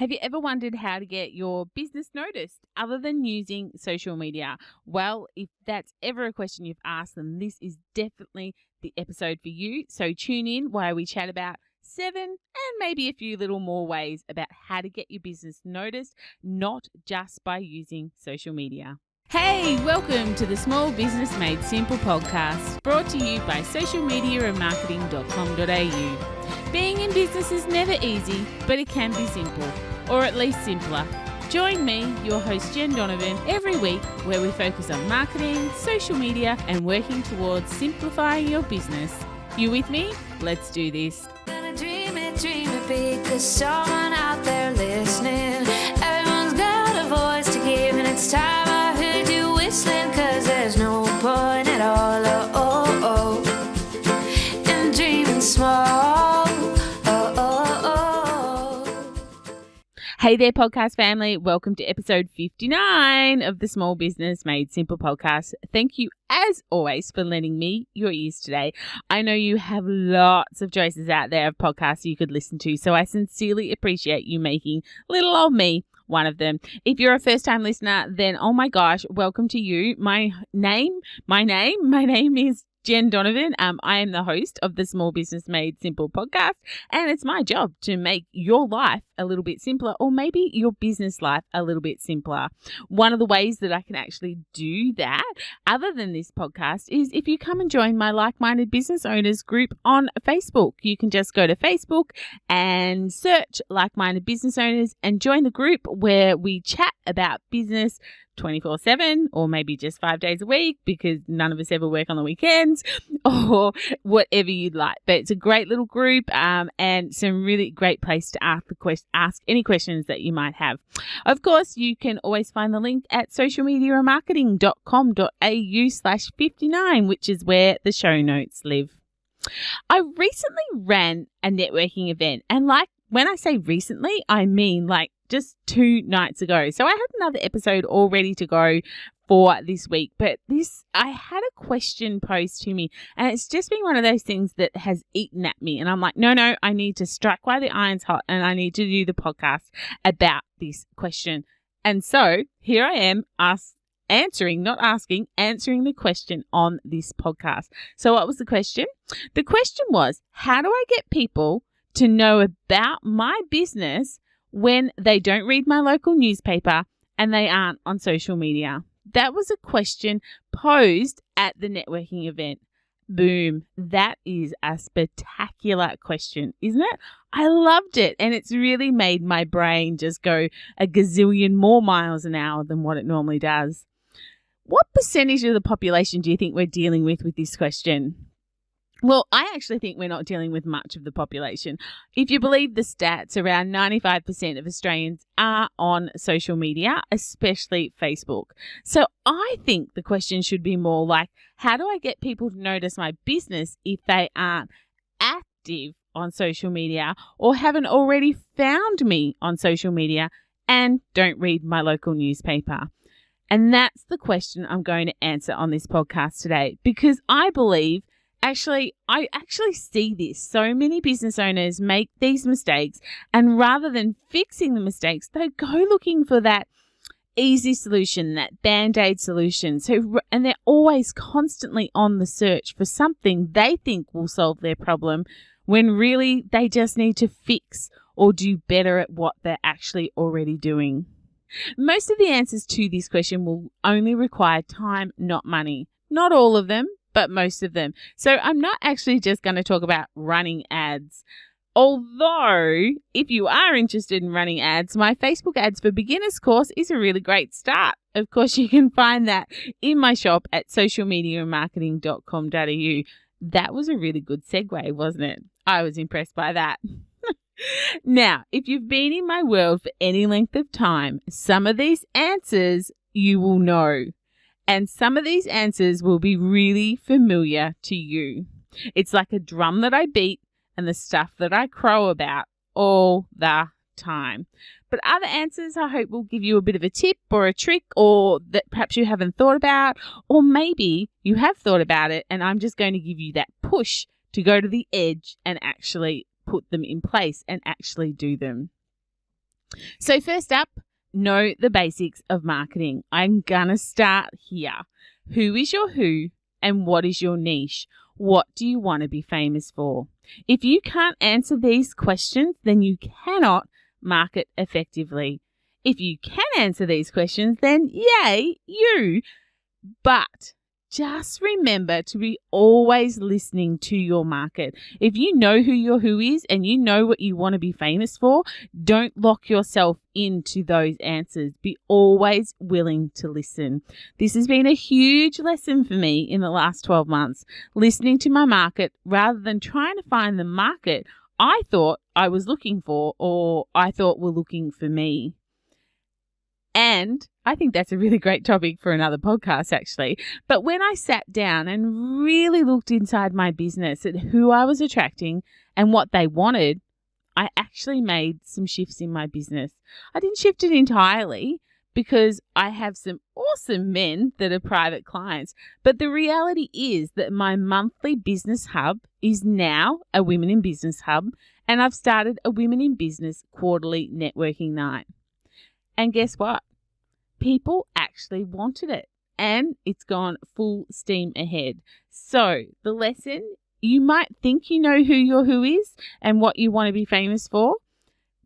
Have you ever wondered how to get your business noticed other than using social media? Well, if that's ever a question you've asked, then this is definitely the episode for you. So tune in while we chat about 7 and maybe a few little more ways about how to get your business noticed, not just by using social media. Hey, welcome to the Small Business Made Simple podcast, brought to you by socialmediaandmarketing.com.au. Being in business is never easy, but it can be simple, or at least simpler. Join me, your host Jen Donovan, every week where we focus on marketing, social media, and working towards simplifying your business. You with me? Let's do this. Gonna dream it big, 'cause someone out there listening. Everyone's got a voice to give, and it's time I heard you whistling, 'cause there's no point at all, in dreaming small. Hey there, podcast family. Welcome to episode 59 of the Small Business Made Simple podcast. Thank you, as always, for lending me your ears today. I know you have lots of choices out there of podcasts you could listen to, so I sincerely appreciate you making little old me one of them. If you're a first-time listener, then oh my gosh, welcome to you. My name is Jen Donovan. I am the host of the Small Business Made Simple podcast, and it's my job to make your life a little bit simpler, or maybe your business life a little bit simpler. One of the ways that I can actually do that, other than this podcast, is if you come and join my like-minded business owners group on Facebook. You can just go to Facebook and search like-minded business owners and join the group where we chat about business 24/7, or maybe just 5 days a week, because none of us ever work on the weekends, or whatever you'd like. But it's a great little group, and some really great place to ask any questions that you might have. Of course, you can always find the link at socialmediaandmarketing.com.au/59, which is where the show notes live. I recently ran a networking event, and when I say recently, I mean just 2 nights ago. So I had another episode all ready to go for this week, but I had a question posed to me, and it's just been one of those things that has eaten at me. And I'm like, no, I need to strike while the iron's hot, and I need to do the podcast about this question. And so here I am answering the question on this podcast. So what was the question? The question was, how do I get people to know about my business when they don't read my local newspaper and they aren't on social media? That was a question posed at the networking event. Boom. That is a spectacular question, isn't it? I loved it, and it's really made my brain just go a gazillion more miles an hour than what it normally does. What percentage of the population do you think we're dealing with this question? Well, I actually think we're not dealing with much of the population. If you believe the stats, around 95% of Australians are on social media, especially Facebook. So I think the question should be more like, how do I get people to notice my business if they aren't active on social media, or haven't already found me on social media and don't read my local newspaper? And that's the question I'm going to answer on this podcast today, because I believe I actually see this. So many business owners make these mistakes, and rather than fixing the mistakes, they go looking for that easy solution, that Band-Aid solution. And they're always constantly on the search for something they think will solve their problem, when really they just need to fix or do better at what they're actually already doing. Most of the answers to this question will only require time, not money. Not all of them, but most of them. So I'm not actually just going to talk about running ads. Although, if you are interested in running ads, my Facebook Ads for Beginners course is a really great start. Of course, you can find that in my shop at socialmediaandmarketing.com.au. That was a really good segue, wasn't it? I was impressed by that. Now, if you've been in my world for any length of time, some of these answers you will know. And some of these answers will be really familiar to you. It's like a drum that I beat and the stuff that I crow about all the time. But other answers, I hope, will give you a bit of a tip or a trick, or that perhaps you haven't thought about, or maybe you have thought about it, and I'm just going to give you that push to go to the edge and actually put them in place and actually do them. So first up, know the basics of marketing. I'm going to start here. Who is your who and what is your niche? What do you want to be famous for? If you can't answer these questions, then you cannot market effectively. If you can answer these questions, then yay, you. But just remember to be always listening to your market. If you know who your who is and you know what you want to be famous for, don't lock yourself into those answers. Be always willing to listen. This has been a huge lesson for me in the last 12 months, listening to my market rather than trying to find the market I thought I was looking for or I thought were looking for me. And I think that's a really great topic for another podcast, actually. But when I sat down and really looked inside my business at who I was attracting and what they wanted, I actually made some shifts in my business. I didn't shift it entirely because I have some awesome men that are private clients. But the reality is that my monthly business hub is now a Women in Business hub, and I've started a Women in Business quarterly networking night. And guess what? People actually wanted it and it's gone full steam ahead. So the lesson, you might think you know who your who is and what you want to be famous for,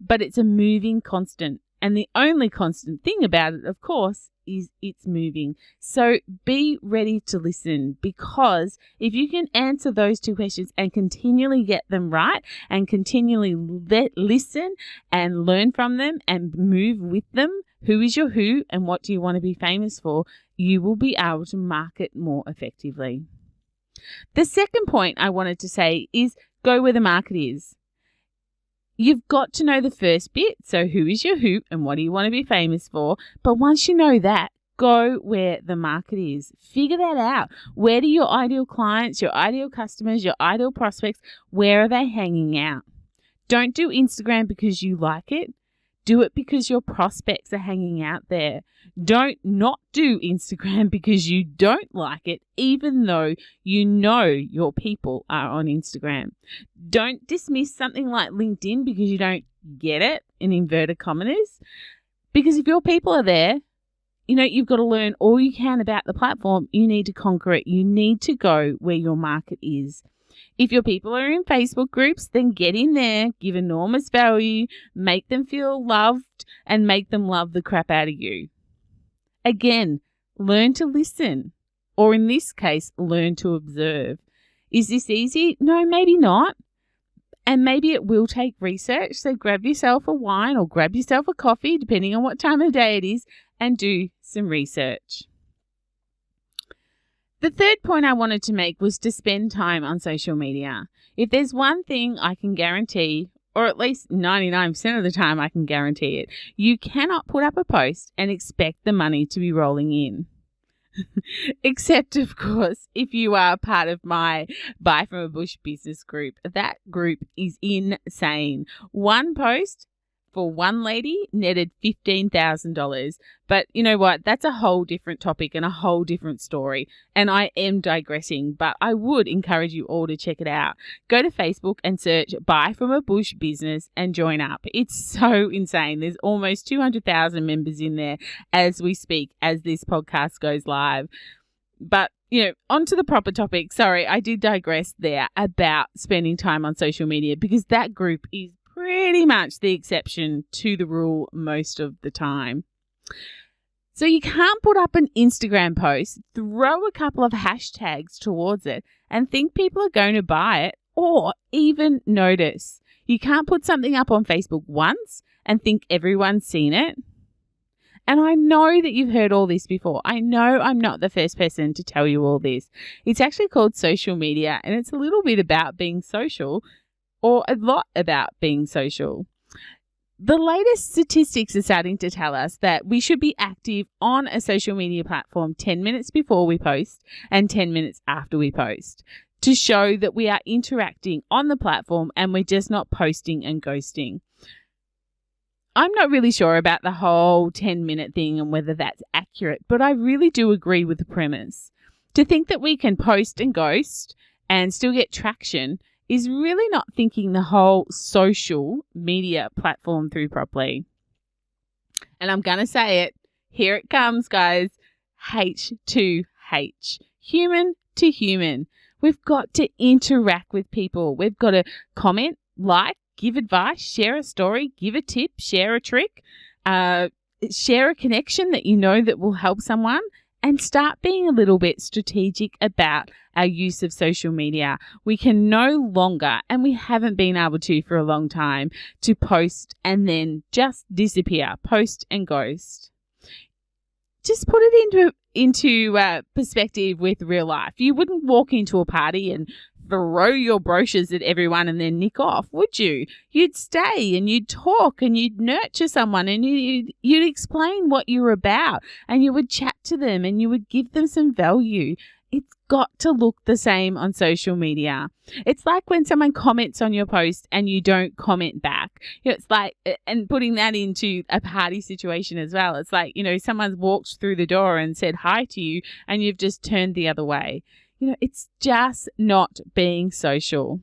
but it's a moving constant. And the only constant thing about it, of course, is it's moving. So be ready to listen, because if you can answer those two questions and continually get them right and continually listen and learn from them and move with them, who is your who and what do you want to be famous for, you will be able to market more effectively. The second point I wanted to say is go where the market is. You've got to know the first bit, so who is your who and what do you want to be famous for? But once you know that, go where the market is. Figure that out. Where do your ideal clients, your ideal customers, your ideal prospects, where are they hanging out? Don't do Instagram because you like it. Do it because your prospects are hanging out there. Don't not do Instagram because you don't like it, even though you know your people are on Instagram. Don't dismiss something like LinkedIn because you don't get it, in inverted commas. Because if your people are there, you've got to learn all you can about the platform. You need to conquer it. You need to go where your market is. If your people are in Facebook groups, then get in there, give enormous value, make them feel loved, and make them love the crap out of you. Again, learn to listen, or in this case, learn to observe. Is this easy? No, maybe not. And maybe it will take research. So grab yourself a wine or grab yourself a coffee, depending on what time of day it is, and do some research. The third point I wanted to make was to spend time on social media. If there's one thing I can guarantee, or at least 99% of the time I can guarantee it, you cannot put up a post and expect the money to be rolling in. Except, of course, if you are part of my Buy From a Bush business group. That group is insane. One post for one lady netted $15,000. But you know what? That's a whole different topic and a whole different story. And I am digressing, but I would encourage you all to check it out. Go to Facebook and search Buy From a Bush Business and join up. It's so insane. There's almost 200,000 members in there as we speak, as this podcast goes live. But on to the proper topic. Sorry, I did digress there about spending time on social media, because that group is pretty much the exception to the rule most of the time. So you can't put up an Instagram post, throw a couple of hashtags towards it, and think people are going to buy it or even notice. You can't put something up on Facebook once and think everyone's seen it. And I know that you've heard all this before. I know I'm not the first person to tell you all this. It's actually called social media, and it's a little bit about being social, or a lot about being social. The latest statistics are starting to tell us that we should be active on a social media platform 10 minutes before we post and 10 minutes after we post, to show that we are interacting on the platform and we're just not posting and ghosting. I'm not really sure about the whole 10-minute thing and whether that's accurate, but I really do agree with the premise. To think that we can post and ghost and still get traction is really not thinking the whole social media platform through properly. And I'm going to say it. Here it comes, guys. H2H. Human to human. We've got to interact with people. We've got to comment, like, give advice, share a story, give a tip, share a trick, share a connection that you know that will help someone, and start being a little bit strategic about our use of social media. We can no longer, and we haven't been able to for a long time, to post and then just disappear, post and ghost. Just put it into perspective with real life. You wouldn't walk into a party and throw your brochures at everyone and then nick off, would you? You'd stay and you'd talk and you'd nurture someone and you'd explain what you're about and you would chat to them and you would give them some value. It's got to look the same on social media. It's like when someone comments on your post and you don't comment back. It's like, and putting that into a party situation as well. It's like, someone's walked through the door and said hi to you and you've just turned the other way. It's just not being social.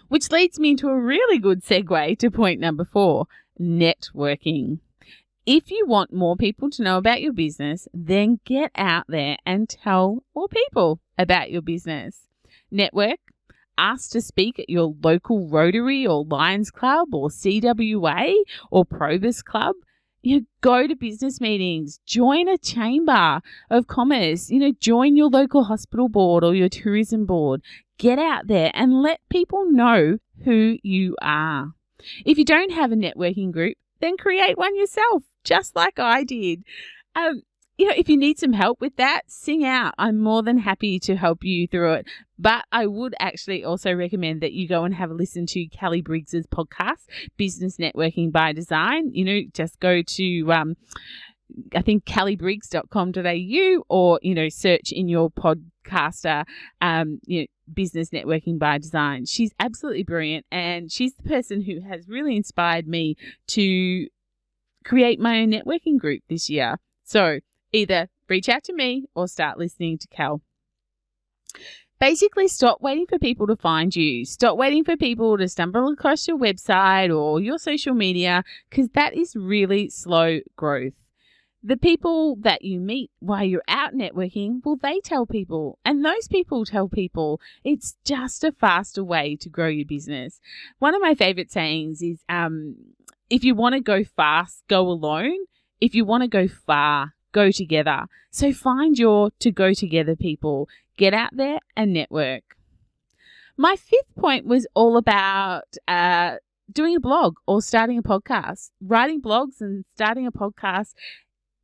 Which leads me into a really good segue to point number 4, networking. If you want more people to know about your business, then get out there and tell more people about your business. Network. Ask to speak at your local Rotary or Lions Club or CWA or Probus Club. Go to business meetings, join a chamber of commerce, join your local hospital board or your tourism board. Get out there and let people know who you are. If you don't have a networking group, then create one yourself, just like I did. If you need some help with that, sing out. I'm more than happy to help you through it. But I would actually also recommend that you go and have a listen to Kelly Briggs's podcast, Business Networking by Design. Just go to, I think, kellybriggs.com.au or, search in your podcaster, Business Networking by Design. She's absolutely brilliant. And she's the person who has really inspired me to create my own networking group this year. So either reach out to me or start listening to Kel. Basically, stop waiting for people to find you. Stop waiting for people to stumble across your website or your social media, because that is really slow growth. The people that you meet while you're out networking, well, they tell people, and those people tell people. It's just a faster way to grow your business. One of my favorite sayings is, if you want to go fast, go alone. If you want to go far, go together. So find your to-go together people. Get out there and network. My 5th point was all about doing a blog or starting a podcast. Writing blogs and starting a podcast,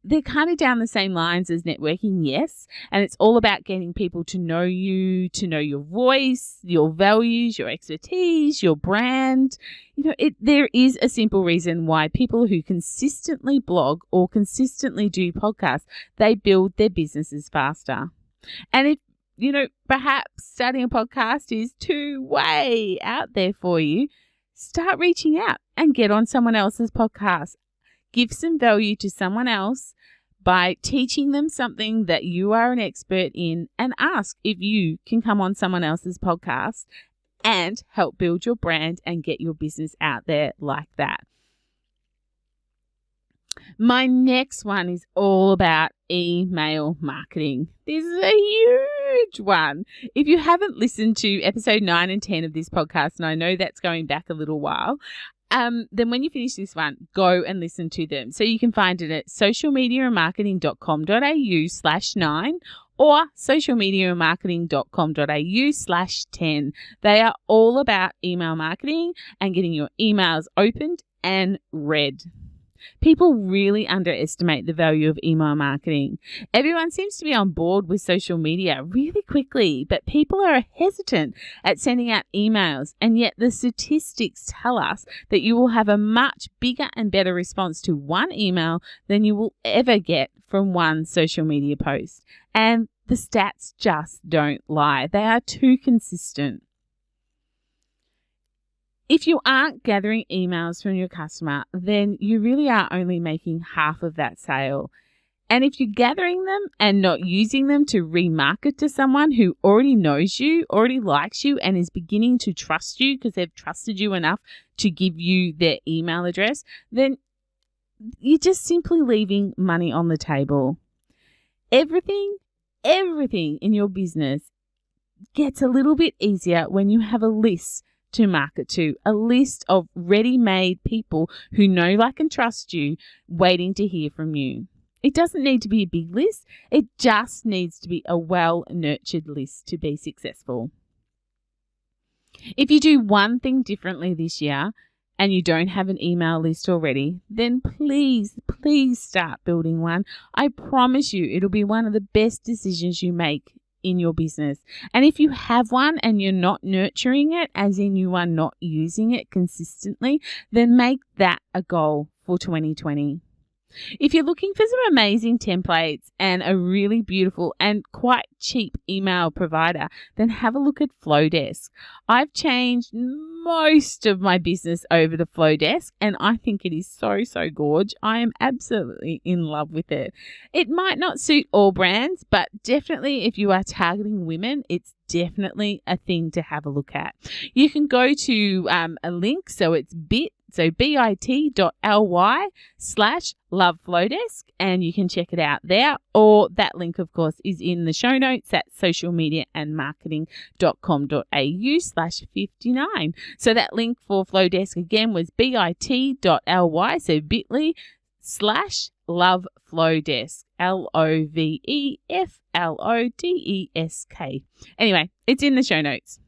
they're kind of down the same lines as networking, yes. And it's all about getting people to know you, to know your voice, your values, your expertise, your brand. There is a simple reason why people who consistently blog or consistently do podcasts, they build their businesses faster. And if, perhaps starting a podcast is too way out there for you, start reaching out and get on someone else's podcast. Give some value to someone else by teaching them something that you are an expert in, and ask if you can come on someone else's podcast and help build your brand and get your business out there like that. My next one is all about email marketing. This is a huge one. If you haven't listened to episode 9 and 10 of this podcast, and I know that's going back a little while, then when you finish this one, go and listen to them. So you can find it at socialmediamarketing.com.au/9 or socialmediamarketing.com.au/10. They are all about email marketing and getting your emails opened and read. People really underestimate the value of email marketing. Everyone seems to be on board with social media really quickly, but people are hesitant at sending out emails, and yet the statistics tell us that you will have a much bigger and better response to one email than you will ever get from one social media post. And the stats just don't lie. They are too consistent. If you aren't gathering emails from your customer, then you really are only making half of that sale. And if you're gathering them and not using them to remarket to someone who already knows you, already likes you, and is beginning to trust you because they've trusted you enough to give you their email address, then you're just simply leaving money on the table. Everything in your business gets a little bit easier when you have a list to market to, a list of ready-made people who know, like, and trust you, waiting to hear from you. It doesn't need to be a big list. It just needs to be a well-nurtured list to be successful. If you do one thing differently this year and you don't have an email list already, then please start building one. I promise you it'll be one of the best decisions you make in your business. And if you have one and you're not nurturing it, as in you are not using it consistently, then make that a goal for 2020. If you're looking for some amazing templates and a really beautiful and quite cheap email provider, then have a look at Flowdesk. I've changed most of my business over to Flowdesk, and I think it is so gorge. I am absolutely in love with it. It might not suit all brands, but definitely if you are targeting women, it's definitely a thing to have a look at. You can go to a link, so it's bit.ly/loveflowdesk, and you can check it out there, or that link of course is in the show notes at socialmediaandmarketing.com.au/59. So that link for Flowdesk again was bit.ly, so bit.ly/loveflowdesk, LOVEFLODESK. Anyway, it's in the show notes.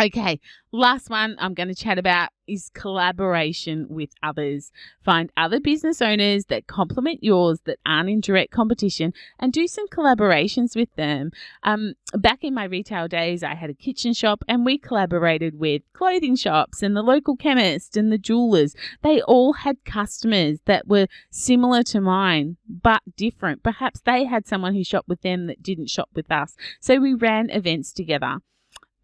Okay, last one I'm going to chat about is collaboration with others. Find other business owners that complement yours that aren't in direct competition and do some collaborations with them. Back in my retail days, I had a kitchen shop and we collaborated with clothing shops and the local chemist and the jewelers. They all had customers that were similar to mine but different. Perhaps they had someone who shopped with them that didn't shop with us. So we ran events together.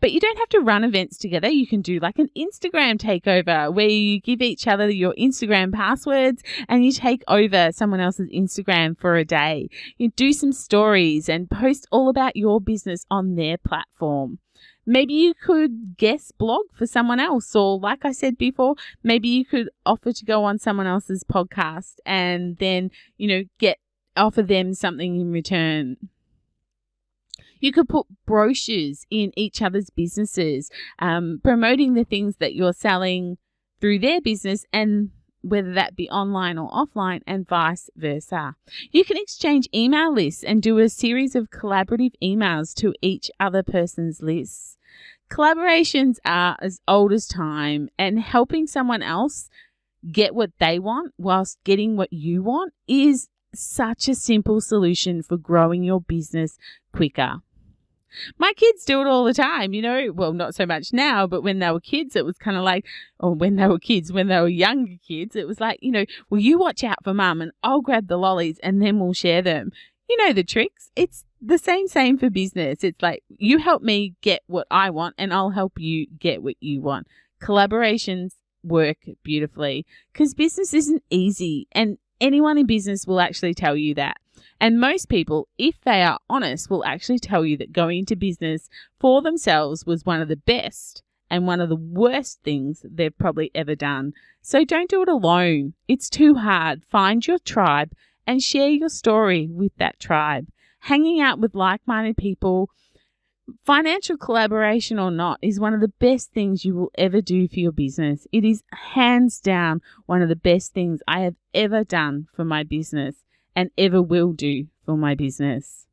But you don't have to run events together. You can do like an Instagram takeover where you give each other your Instagram passwords and you take over someone else's Instagram for a day. You do some stories and post all about your business on their platform. Maybe you could guest blog for someone else, or like I said before, maybe you could offer to go on someone else's podcast and then, offer them something in return. You could put brochures in each other's businesses, promoting the things that you're selling through their business, and whether that be online or offline, and vice versa. You can exchange email lists and do a series of collaborative emails to each other person's lists. Collaborations are as old as time, and helping someone else get what they want whilst getting what you want is such a simple solution for growing your business quicker. My kids do it all the time, well, not so much now, but when they were kids, it was kind of like, when they were younger kids, it was like, well, you watch out for mum and I'll grab the lollies and then we'll share them. You know the tricks. It's the same for business. It's like, you help me get what I want and I'll help you get what you want. Collaborations work beautifully because business isn't easy, and anyone in business will actually tell you that. And most people, if they are honest, will actually tell you that going into business for themselves was one of the best and one of the worst things they've probably ever done. So don't do it alone. It's too hard. Find your tribe and share your story with that tribe. Hanging out with like-minded people, financial collaboration or not, is one of the best things you will ever do for your business. It is hands down one of the best things I have ever done for my business and ever will do for my business.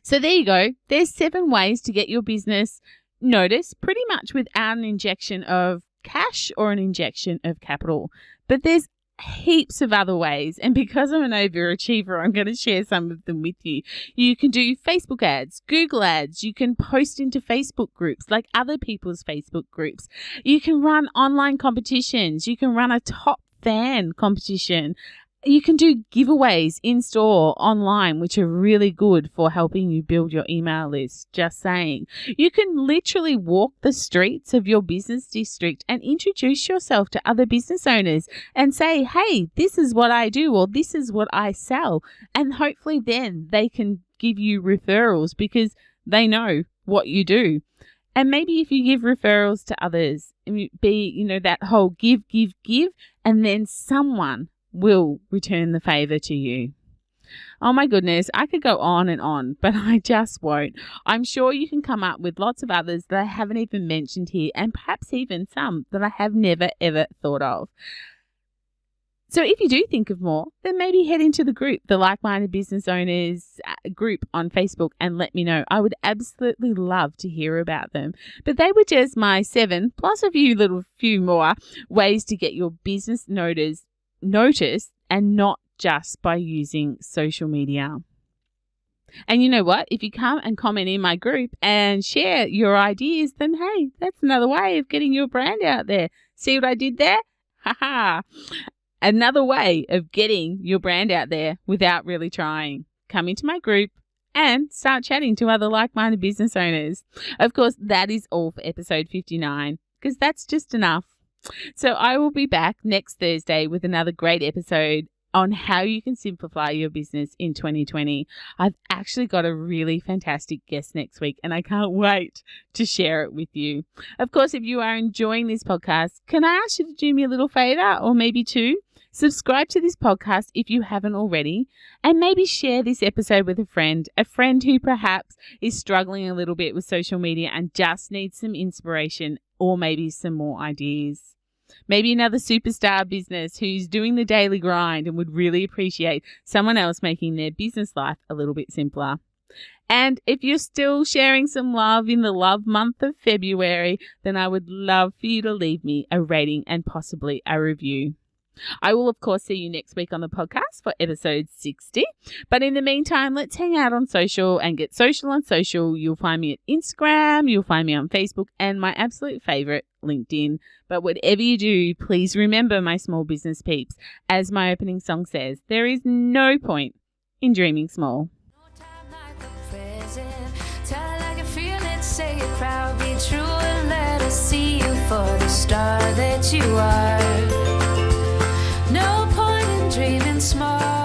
So there you go. There's 7 ways to get your business noticed pretty much without an injection of cash or an injection of capital. But there's heaps of other ways, and because I'm an overachiever, I'm going to share some of them with you. You can do Facebook ads, Google ads, you can post into Facebook groups like other people's Facebook groups. You can run online competitions, you can run a top fan competition. You can do giveaways in store, online, which are really good for helping you build your email list. Just saying. You can literally walk the streets of your business district and introduce yourself to other business owners and say, hey, this is what I do, or this is what I sell. And hopefully then they can give you referrals because they know what you do. And maybe if you give referrals to others, be, that whole give, and then someone will return the favor to you. Oh my goodness, I could go on and on, but I just won't. I'm sure you can come up with lots of others that I haven't even mentioned here, and perhaps even some that I have never ever thought of. So if you do think of more, then maybe head into the group, the Like-Minded Business Owners group on Facebook, and let me know. I would absolutely love to hear about them. But they were just my 7, plus a few more ways to get your business noticed, and not just by using social media. And you know what? If you come and comment in my group and share your ideas, then hey, that's another way of getting your brand out there. See what I did there? Ha. Another way of getting your brand out there without really trying. Come into my group and start chatting to other like-minded business owners. Of course, that is all for episode 59, because that's just enough. So I will be back next Thursday with another great episode on how you can simplify your business in 2020. I've actually got a really fantastic guest next week, and I can't wait to share it with you. Of course, if you are enjoying this podcast, can I ask you to do me a little favor, or maybe 2? Subscribe to this podcast if you haven't already, and maybe share this episode with a friend who perhaps is struggling a little bit with social media and just needs some inspiration or maybe some more ideas. Maybe another superstar business who's doing the daily grind and would really appreciate someone else making their business life a little bit simpler. And if you're still sharing some love in the love month of February, then I would love for you to leave me a rating and possibly a review. I will, of course, see you next week on the podcast for episode 60. But in the meantime, let's hang out on social and get social on social. You'll find me at Instagram, you'll find me on Facebook, and my absolute favorite, LinkedIn. But whatever you do, please remember, my small business peeps, as my opening song says, there is no point in dreaming small. Tell it like you feel it, say it proud, be true, and let us see you for the star that you are. No point in dreaming small.